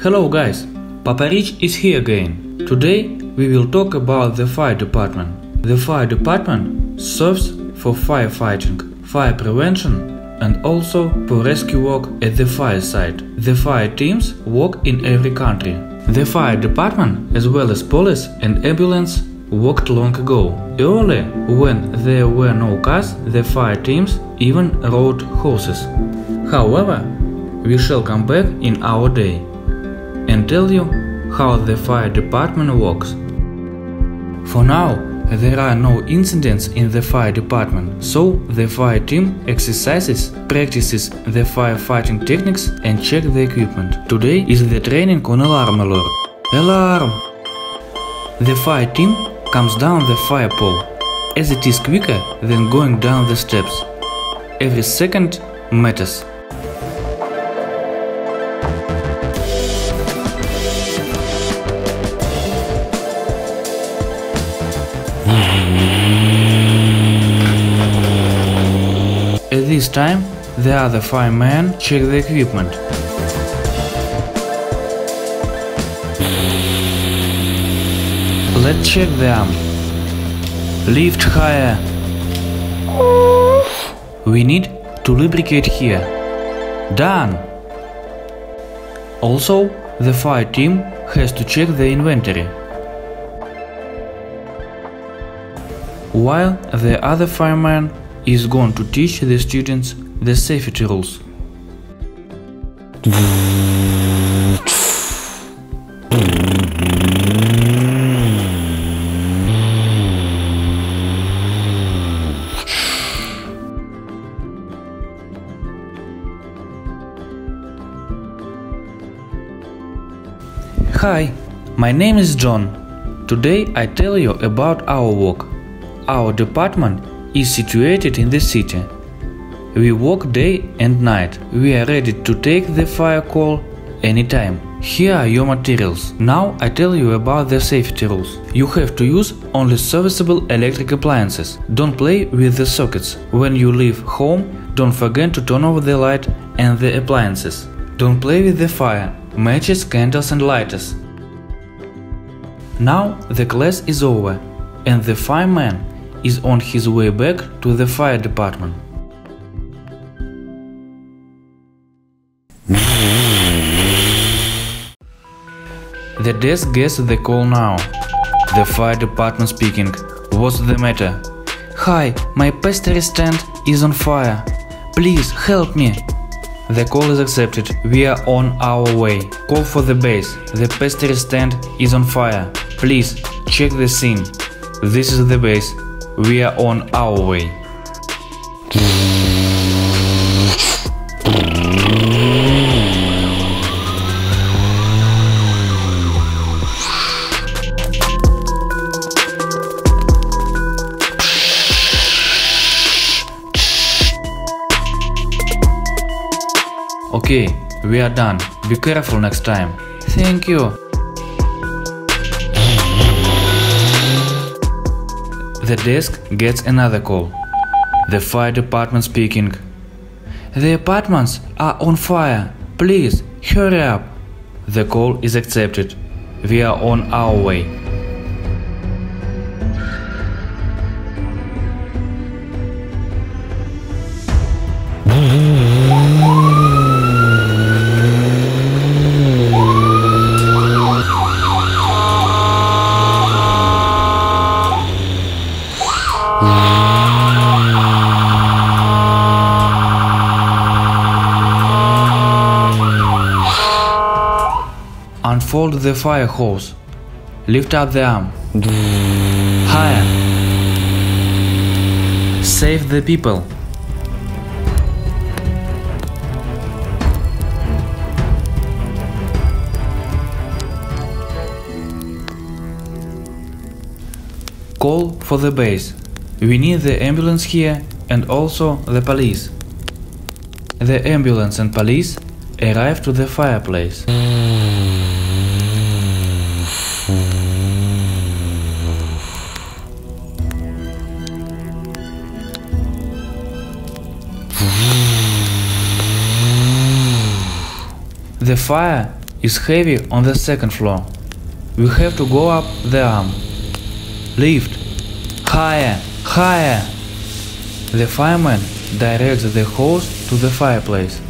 Hello guys, Papa Rich is here again. Today we will talk about the fire department. The fire department serves for firefighting, fire prevention and also for rescue work at the fire site. The fire teams work in every country. The fire department, as well as police and ambulance, worked long ago. Early, when there were no cars, the fire teams even rode horses. However, we shall come back in our day and tell you how the fire department works. For now, there are no incidents in the fire department, so the fire team exercises, practices the firefighting techniques and check the equipment. Today is the training on alarm alert. Alarm! The fire team comes down the fire pole, as it is quicker than going down the steps. Every second matters. At this time, the other firemen check the equipment. Let's check the arm. Lift higher. We need to lubricate here. Done. Also, the fire team has to check the inventory, while the other fireman is going to teach the students the safety rules. Hi, my name is John. Today I tell you about our work. Our department is situated in the city. We work day and night. We are ready to take the fire call anytime. Here are your materials. Now I tell you about the safety rules. You have to use only serviceable electric appliances. Don't play with the sockets. When you leave home, don't forget to turn off the light and the appliances. Don't play with the fire, matches, candles and lighters. Now the class is over and the fireman is on his way back to the fire department. The desk gets the call now. The fire department speaking. What's the matter? Hi, my pastry stand is on fire. Please help me. The call is accepted. We are on our way. Call for the base. The pastry stand is on fire. Please check the scene. This is the base. We are on our way. Okay, we are done. Be careful next time. Thank you. The desk gets another call. The fire department speaking. The apartments are on fire. Please, hurry up. The call is accepted. We are on our way. Unfold the fire hose. Lift up the arm. Higher. Save the people. Call for the base. We need the ambulance here and also the police. The ambulance and police arrive to the fireplace. The fire is heavy on the second floor. We have to go up the arm. Lift! Higher! Higher! The fireman directs the hose to the fireplace.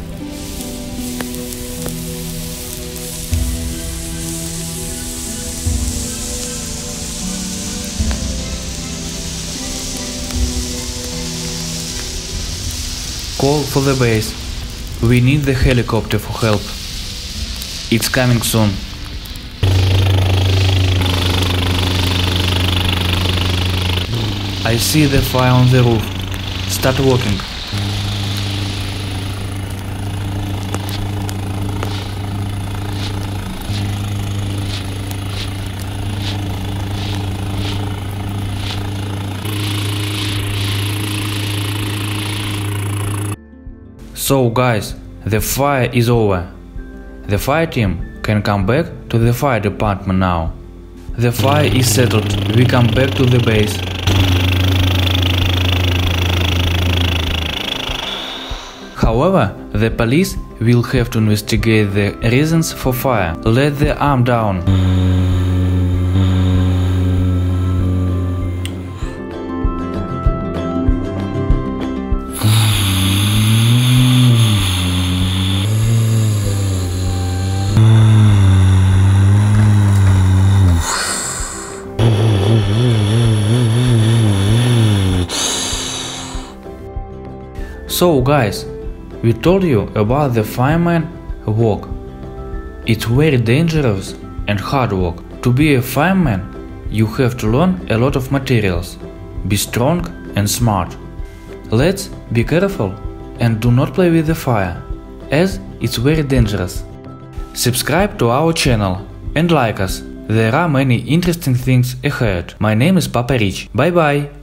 Call for the base. We need the helicopter for help. It's coming soon. I see the fire on the roof. Start walking. So guys, the fire is over. The fire team can come back to the fire department now. The fire is settled. We come back to the base. However, the police will have to investigate the reasons for fire. Let the arm down. So guys, we told you about the fireman work. It's very dangerous and hard work. To be a fireman, you have to learn a lot of materials. Be strong and smart. Let's be careful and do not play with the fire, as it's very dangerous. Subscribe to our channel and like us. There are many interesting things ahead. My name is Papa Rich. Bye bye.